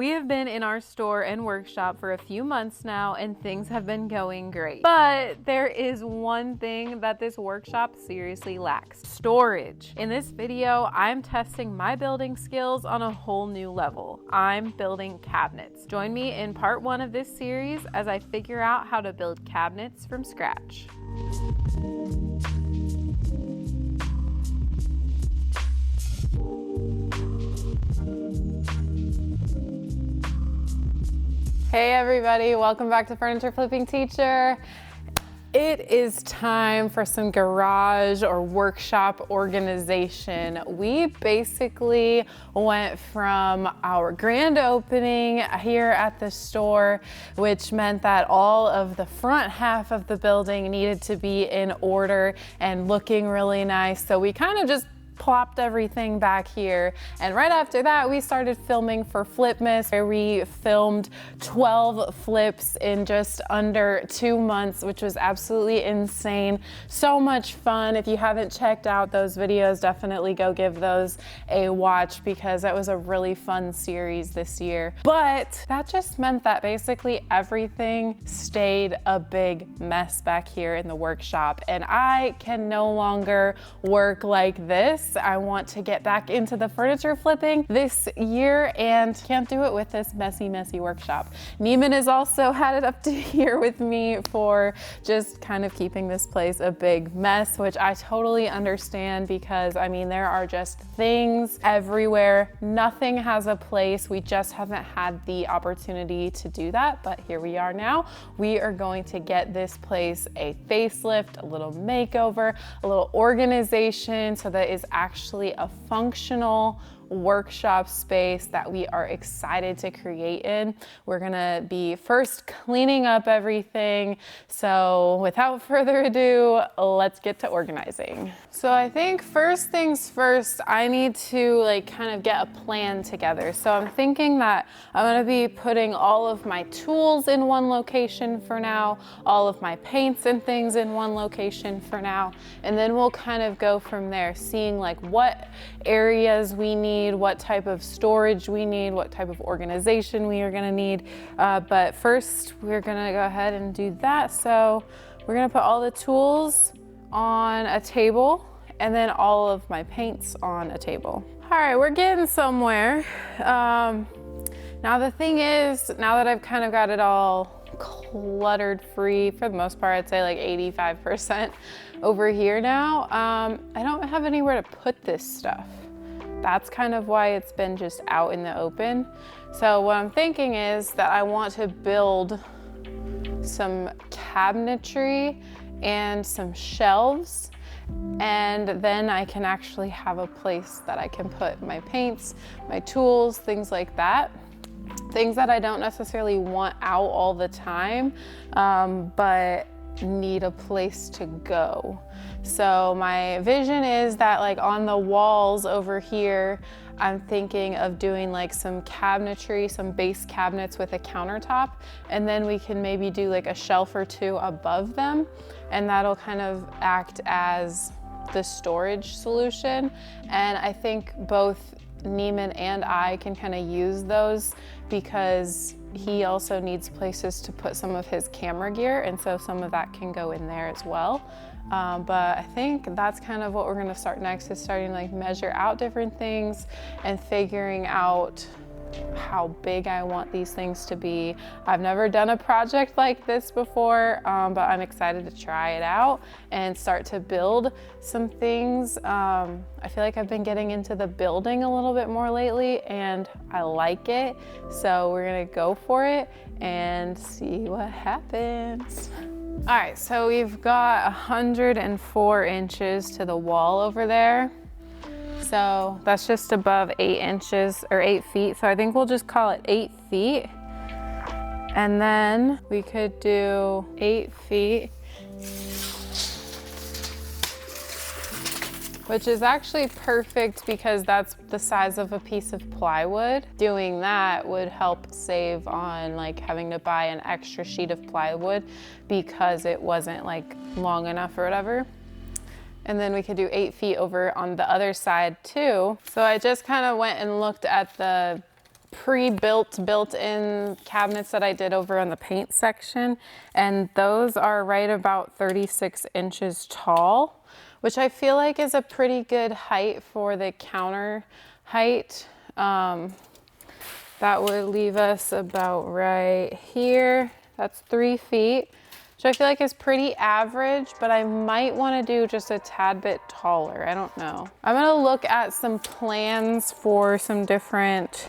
We have been in our store and workshop for a few months now and things have been going great. But there is one thing that this workshop seriously lacks: storage. In this video, I'm testing my building skills on a whole new level. I'm building cabinets. Join me in part 1 of this series as I figure out how to build cabinets from scratch. Hey everybody, welcome back to Furniture Flipping Teacher. It is time for some garage or workshop organization. We basically went from our grand opening here at the store, which meant that all of the front half of the building needed to be in order and looking really nice. So we kind of just plopped everything back here, and right after that we started filming for Flipmas, where we filmed 12 flips in just under 2 months, which was absolutely insane. So much fun. If you haven't checked out those videos, definitely go give those a watch because that was a really fun series this year. But that just meant that basically everything stayed a big mess back here in the workshop, and I can no longer work like this. I want to get back into the furniture flipping this year and can't do it with this messy workshop. Neiman has also had it up to here with me for just kind of keeping this place a big mess, which I totally understand because I mean, there are just things everywhere. Nothing has a place. We just haven't had the opportunity to do that, but here we are now. We are going to get this place a facelift, a little makeover, a little organization so that it's actually a functional workshop space that we are excited to create in. We're gonna be first cleaning up everything. So without further ado, let's get to organizing. So I think first things first, I need to kind of get a plan together. So I'm thinking that I'm gonna be putting all of my tools in one location for now, all of my paints and things in one location for now, and then we'll kind of go from there, seeing what areas we need, what type of storage we need, what type of organization we are gonna need. But first, we're gonna go ahead and do that. So we're gonna put all the tools on a table and then all of my paints on a table. All right, we're getting somewhere. Now the thing is, now that I've kind of got it all cluttered free, for the most part, I'd say 85% over here now, I don't have anywhere to put this stuff. That's kind of why it's been just out in the open. So what I'm thinking is that I want to build some cabinetry and some shelves, and then I can actually have a place that I can put my paints, my tools, things like that. Things that I don't necessarily want out all the time, but need a place to go. So my vision is that on the walls over here, I'm thinking of doing some cabinetry, some base cabinets with a countertop, and then we can maybe do a shelf or two above them, and that'll kind of act as the storage solution. And I think both Neiman and I can kind of use those because he also needs places to put some of his camera gear, and so some of that can go in there as well. But I think that's kind of what we're gonna start next, is starting to measure out different things and figuring out how big I want these things to be. I've never done a project like this before, but I'm excited to try it out and start to build some things. I feel like I've been getting into the building a little bit more lately and I like it. So we're gonna go for it and see what happens. All right, so we've got 104 inches to the wall over there. So that's just above 8 inches or 8 feet. So I think we'll just call it 8 feet. And then we could do 8 feet, which is actually perfect because that's the size of a piece of plywood. Doing that would help save on having to buy an extra sheet of plywood because it wasn't long enough or whatever. And then we could do 8 feet over on the other side too. So I just kind of went and looked at the pre-built, built-in cabinets that I did over in the paint section, and those are right about 36 inches tall, which I feel like is a pretty good height for the counter height. That would leave us about right here. That's 3 feet, which I feel like is pretty average, but I might want to do just a tad bit taller. I don't know. I'm gonna look at some plans for some different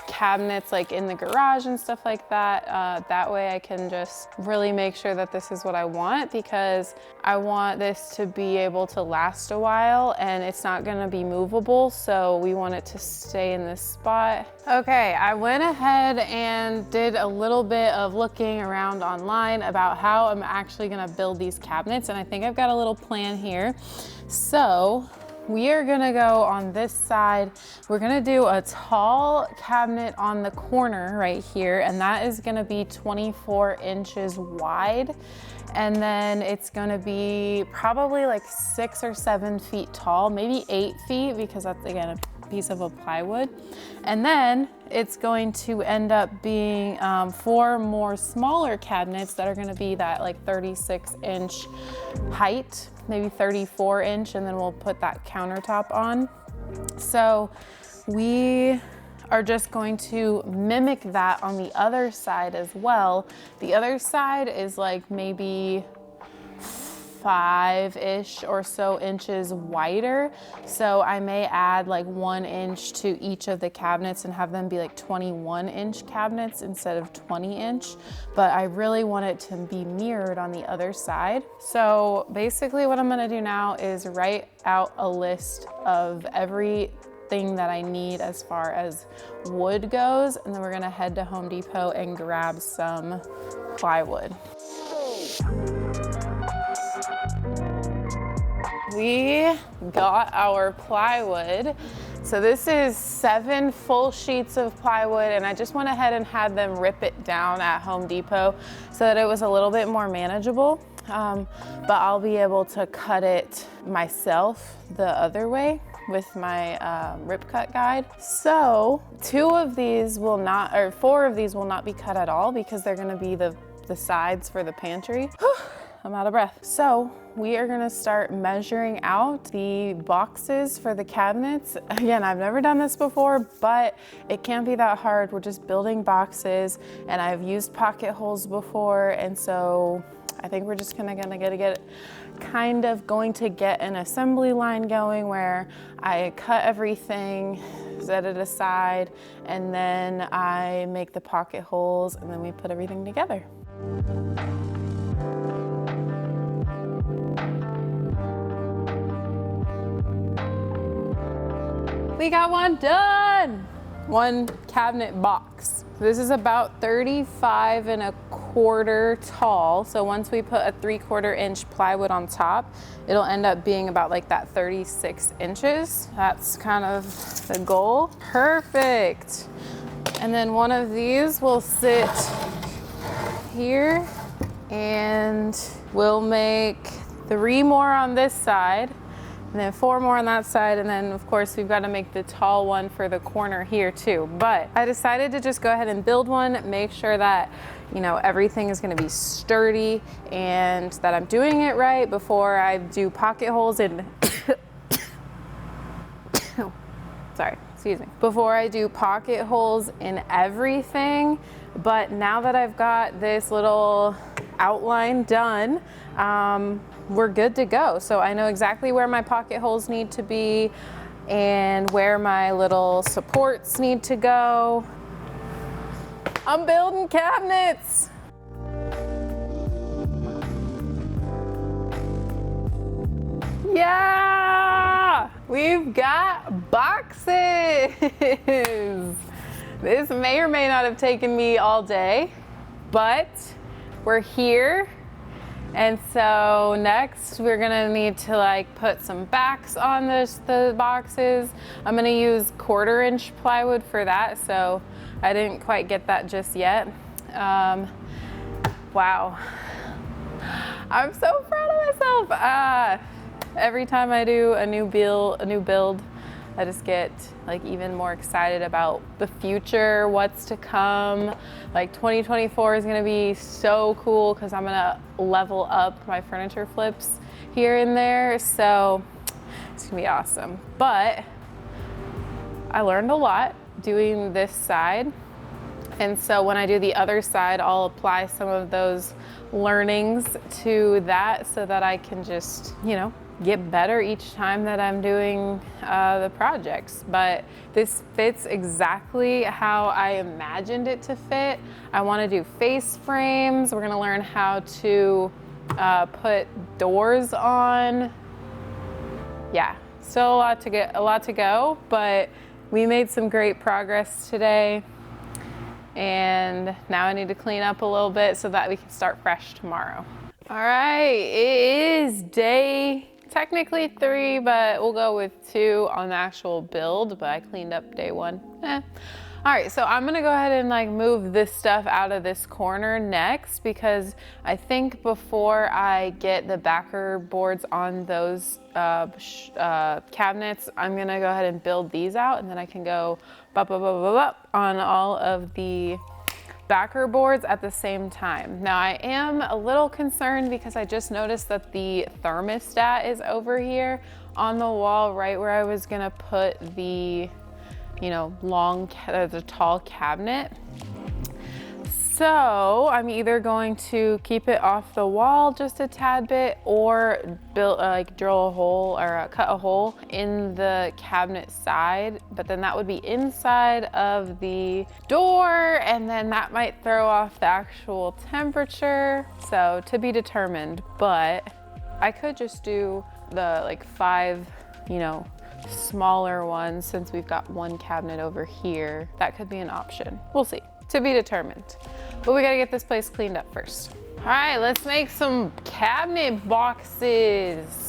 cabinets like in the garage and stuff like that. That way I can just really make sure that this is what I want, because I want this to be able to last a while and it's not gonna be movable. So we want it to stay in this spot. Okay, I went ahead and did a little bit of looking around online about how I'm actually gonna build these cabinets. And I think I've got a little plan here. So we are gonna go on this side. We're gonna do a tall cabinet on the corner right here, and that is gonna be 24 inches wide. And then it's gonna be probably like 6 or 7 feet tall, maybe 8 feet, because that's, again, a piece of a plywood. And then it's going to end up being 4 more smaller cabinets that are gonna be that like 36 inch height, maybe 34 inch, and then we'll put that countertop on. So we are just going to mimic that on the other side as well. The other side is like maybe 5-ish or so inches wider. So I may add like 1 inch to each of the cabinets and have them be like 21 inch cabinets instead of 20 inch. But I really want it to be mirrored on the other side. So basically what I'm gonna do now is write out a list of everything that I need as far as wood goes. And then we're gonna head to Home Depot and grab some plywood. We got our plywood. So this is 7 full sheets of plywood, and I just went ahead and had them rip it down at Home Depot so that it was a little bit more manageable. But I'll be able to cut it myself the other way with my rip cut guide. So 2 of these will not, or 4 of these will not be cut at all, because they're gonna be the sides for the pantry. I'm out of breath. So we are gonna start measuring out the boxes for the cabinets. Again, I've never done this before, but it can't be that hard. We're just building boxes, and I've used pocket holes before, and so I think we're just gonna get kind of going to get an assembly line going where I cut everything, set it aside, and then I make the pocket holes, and then we put everything together. We got one done! 1 cabinet box. This is about 35 1/4 tall. So once we put a 3/4 inch plywood on top, it'll end up being about like that 36 inches. That's kind of the goal. Perfect. And then one of these will sit here, and we'll make 3 more on this side, and then 4 more on that side, and then of course we've got to make the tall one for the corner here too. But I decided to just go ahead and build one, make sure that, you know, everything is going to be sturdy and that I'm doing it right before I do pocket holes in sorry, excuse me, before I do pocket holes in everything. But now that I've got this little outline done, we're good to go. So I know exactly where my pocket holes need to be and where my little supports need to go. I'm building cabinets. Yeah, we've got boxes. This may or may not have taken me all day, but we're here. And so next we're gonna need to like put some backs on the boxes. I'm gonna use 1/4 inch plywood for that, so I didn't quite get that just yet. Wow, I'm so proud of myself. Every time I do a new build, I just get like even more excited about the future, what's to come. Like 2024 is gonna be so cool because I'm gonna level up my furniture flips here and there. So it's gonna be awesome. But I learned a lot doing this side. And so when I do the other side, I'll apply some of those learnings to that so that I can just, you know, get better each time that I'm doing the projects. But this fits exactly how I imagined it to fit. I want to do face frames. We're going to learn how to put doors on. Yeah, still a lot to go, but we made some great progress today. And now I need to clean up a little bit so that we can start fresh tomorrow. All right, it is day technically 3, but we'll go with 2 on the actual build, but I cleaned up day 1. All right, so I'm gonna go ahead and like move this stuff out of this corner next, because I think before I get the backer boards on those cabinets, I'm gonna go ahead and build these out, and then I can go on all of the backer boards at the same time. Now I am a little concerned because I just noticed that the thermostat is over here on the wall, right where I was gonna put the, you know, the tall cabinet. So I'm either going to keep it off the wall just a tad bit, or drill a hole or cut a hole in the cabinet side, but then that would be inside of the door, and then that might throw off the actual temperature. So to be determined, but I could just do the like 5, you know, smaller ones, since we've got one cabinet over here. That could be an option. We'll see. To be determined. But we gotta get this place cleaned up first. All right, let's make some cabinet boxes.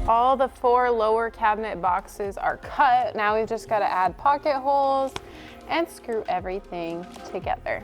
All the 4 lower cabinet boxes are cut. Now we've just got to add pocket holes and screw everything together.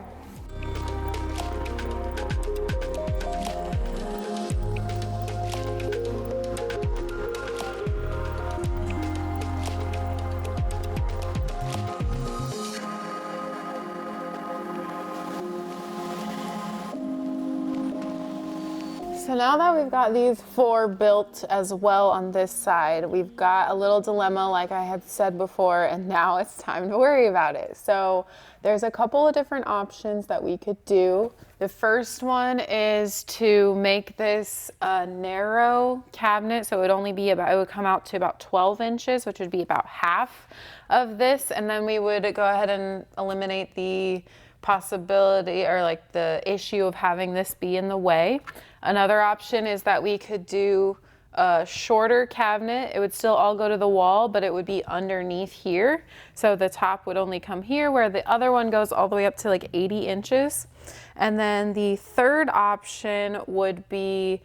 So now that we've got these 4 built as well on this side, we've got a little dilemma, like I had said before, and now it's time to worry about it. So there's a couple of different options that we could do. The first one is to make this a narrow cabinet, so it would come out to about 12 inches, which would be about half of this, and then we would go ahead and eliminate the possibility or like the issue of having this be in the way. Another option is that we could do a shorter cabinet. It would still all go to the wall, but it would be underneath here. So the top would only come here, where the other one goes all the way up to like 80 inches. And then the third option would be,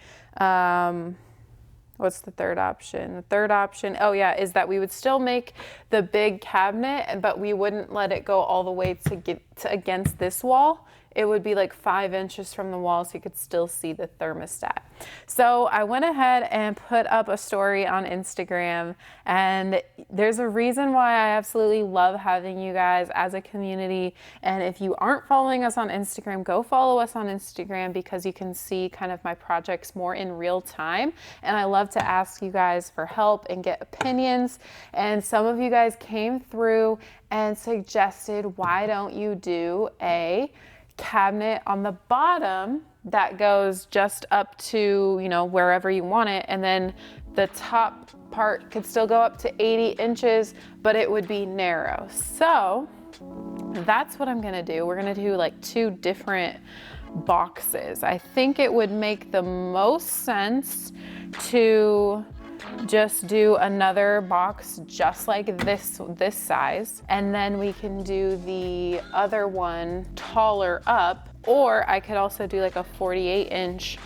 what's the third option? The third option, oh yeah, is that we would still make the big cabinet, but we wouldn't let it go all the way to get to against this wall. It would be like 5 inches from the wall, so you could still see the thermostat. So I went ahead and put up a story on Instagram, and there's a reason why I absolutely love having you guys as a community. And if you aren't following us on Instagram, go follow us on Instagram, because you can see kind of my projects more in real time. And I love to ask you guys for help and get opinions. And some of you guys came through and suggested, why don't you do a cabinet on the bottom that goes just up to, you know, wherever you want it, and then the top part could still go up to 80 inches, but it would be narrow. So that's what I'm gonna do. We're gonna do like 2 different boxes. I think it would make the most sense to just do another box just like this size, and then we can do the other one taller up, or I could also do like a 48-inch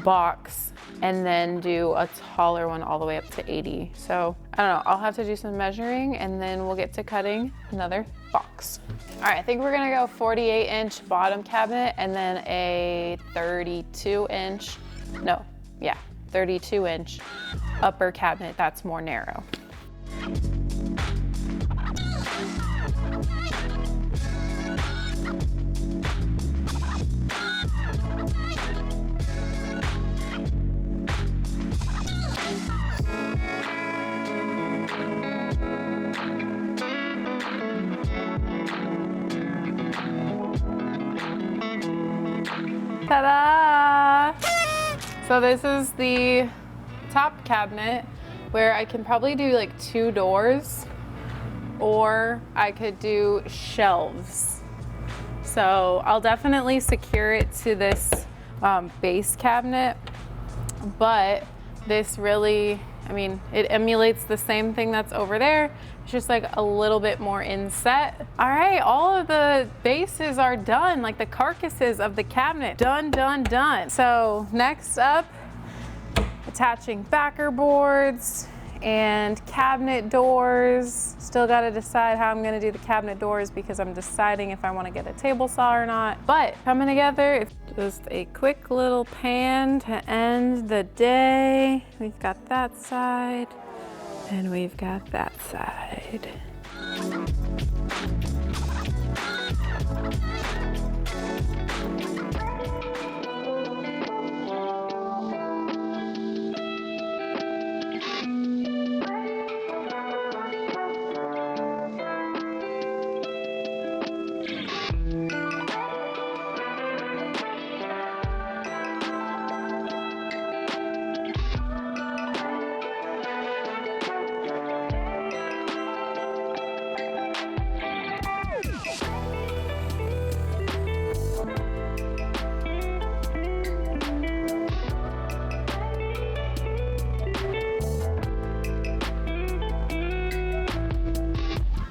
box and then do a taller one all the way up to 80. So I don't know, I'll have to do some measuring and then we'll get to cutting another box. All right, I think we're gonna go 48-inch bottom cabinet and then a 32-inch, no, yeah, 32-inch upper cabinet that's more narrow. Ta-da! So this is the top cabinet where I can probably do like 2 doors, or I could do shelves. So I'll definitely secure it to this base cabinet, but this really, I mean, it emulates the same thing that's over there. It's just like a little bit more inset. All right, all of the bases are done, like the carcasses of the cabinet. Done, done, done. So next up, attaching backer boards and cabinet doors. Still gotta decide how I'm gonna do the cabinet doors because I'm deciding if I wanna get a table saw or not. But coming together, it's just a quick little pan to end the day. We've got that side and we've got that side.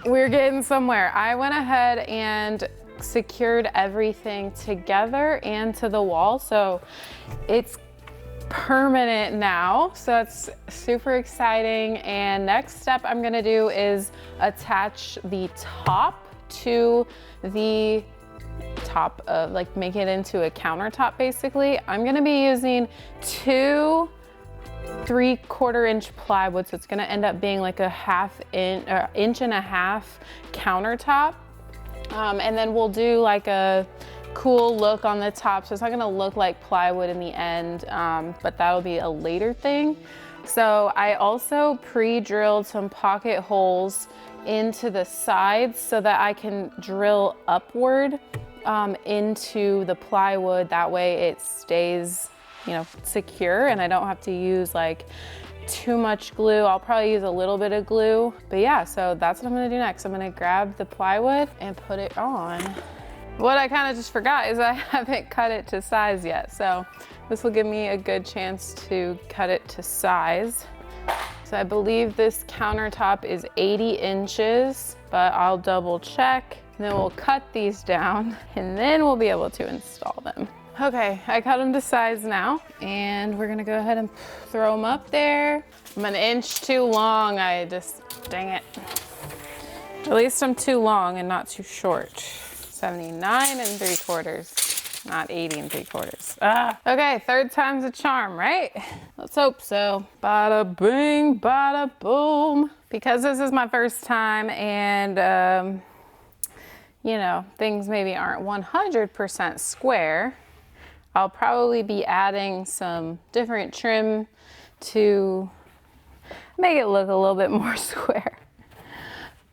We're getting somewhere. I went ahead and secured everything together and to the wall, so it's permanent now. So that's super exciting. And next step I'm gonna do is attach the top to the top of, like, make it into a countertop basically. I'm gonna be using 2 3/4-inch plywood, so it's gonna end up being like a inch and a half countertop. And then we'll do like a cool look on the top, so it's not gonna look like plywood in the end, but that'll be a later thing. So I also pre-drilled some pocket holes into the sides so that I can drill upward into the plywood. That way it stays, you know, secure, and I don't have to use like too much glue. I'll probably use a little bit of glue, but yeah, so that's what I'm gonna do next. I'm gonna grab the plywood and put it on. What I kind of just forgot is I haven't cut it to size yet, so this will give me a good chance to cut it to size. So I believe this countertop is 80 inches, but I'll double check. Then we'll cut these down and then we'll be able to install them. Okay, I cut them to size now, and we're gonna go ahead and throw them up there. I'm an inch too long, dang it. At least I'm too long and not too short. 79 3/4, not 80 3/4. Ah, okay, 3rd time's a charm, right? Let's hope so. Bada bing, bada boom. Because this is my first time and, you know, things maybe aren't 100% square, I'll probably be adding some different trim to make it look a little bit more square,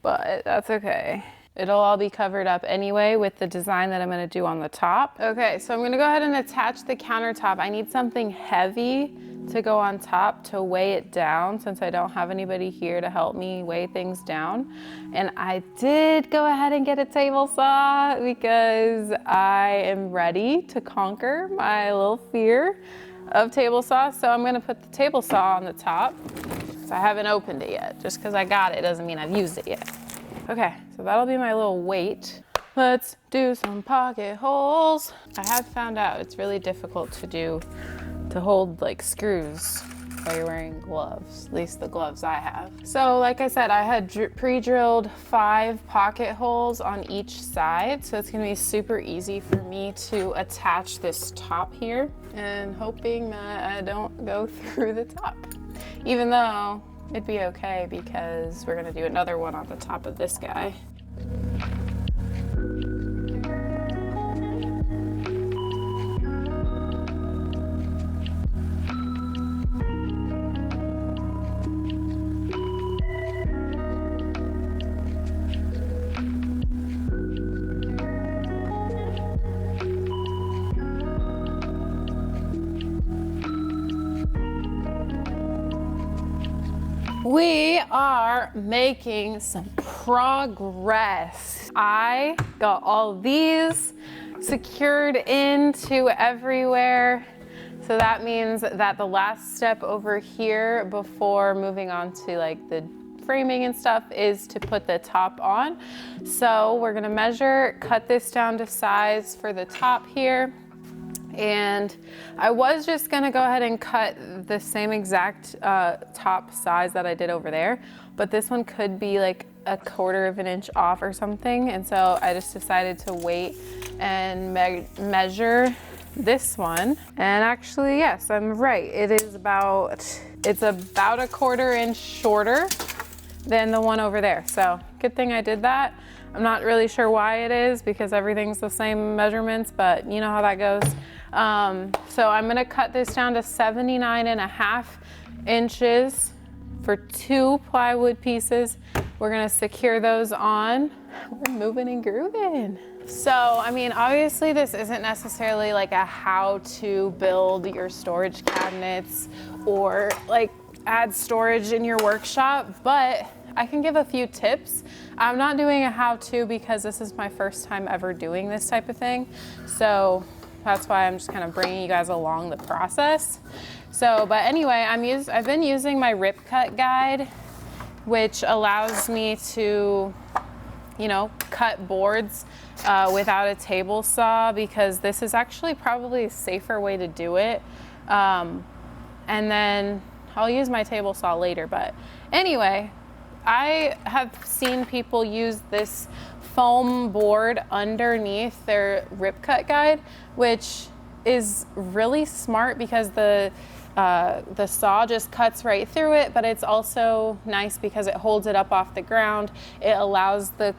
but that's okay. It'll all be covered up anyway with the design that I'm gonna do on the top. Okay, so I'm gonna go ahead and attach the countertop. I need something heavy to go on top to weigh it down since I don't have anybody here to help me weigh things down. And I did go ahead and get a table saw because I am ready to conquer my little fear of table saw. So I'm gonna put the table saw on the top. So I haven't opened it yet. Just because I got it doesn't mean I've used it yet. Okay, so that'll be my little weight. Let's do some pocket holes. I have found out it's really difficult to hold like screws while you're wearing gloves, at least the gloves I have. So like I said, I had pre-drilled 5 pocket holes on each side. So it's gonna be super easy for me to attach this top here, and hoping that I don't go through the top. Even though it'd be okay because we're gonna do another one on the top of this guy. We are making some progress. I got all these secured into everywhere. So that means that the last step over here before moving on to like the framing and stuff is to put the top on. So we're gonna measure, cut this down to size for the top here. And I was just gonna go ahead and cut the same exact top size that I did over there, but this one could be like 1/4 of an inch off or something. And so I just decided to wait and measure this one. And actually, yes, I'm right. It's about 1/4 inch shorter than the one over there. So good thing I did that. I'm not really sure why it is because everything's the same measurements, but you know how that goes. So I'm gonna cut this down to 79.5 inches for 2 plywood pieces. We're gonna secure those on. We're moving and grooving. So, I mean, obviously this isn't necessarily like a how to build your storage cabinets or like add storage in your workshop, but I can give a few tips. I'm not doing a how-to because this is my first time ever doing this type of thing. So that's why I'm just kind of bringing you guys along the process. So, but anyway, I've been using my rip cut guide, which allows me to, you know, cut boards without a table saw, because this is actually probably a safer way to do it. And then I'll use my table saw later, but anyway, I have seen people use this foam board underneath their rip cut guide, which is really smart because the saw just cuts right through it, but it's also nice because it holds it up off the ground. It allows the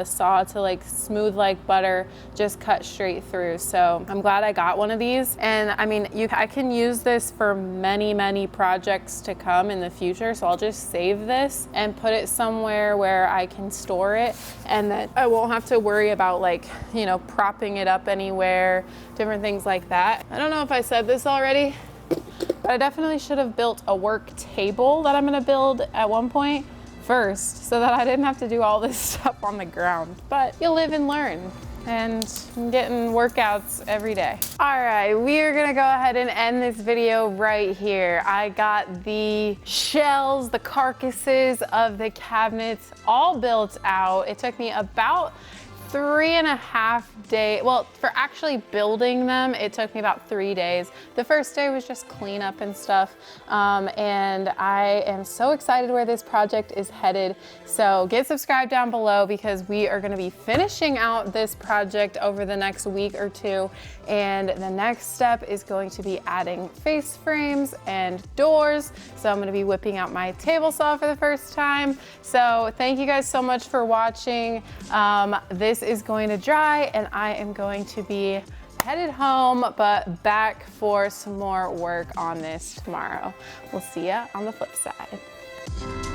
saw to like smooth like butter, just cut straight through. So I'm glad I got one of these. And I mean, I can use this for many, many projects to come in the future. So I'll just save this and put it somewhere where I can store it, and then I won't have to worry about like, you know, propping it up anywhere, different things like that. I don't know if I said this already, but I definitely should have built a work table that I'm gonna build at one point first, so that I didn't have to do all this stuff on the ground. But you'll live and learn, and I'm getting workouts every day. All right, we are gonna go ahead and end this video right here. I got the shells, the carcasses of the cabinets all built out. It took me about 3.5 days. Well, for actually building them, it took me about 3 days. The first day was just cleanup and stuff. And I am so excited where this project is headed. So get subscribed down below because we are gonna be finishing out this project over the next week or two. And the next step is going to be adding face frames and doors. So I'm gonna be whipping out my table saw for the first time. So thank you guys so much for watching. This is going to dry and I am going to be headed home, but back for some more work on this tomorrow. We'll see ya on the flip side.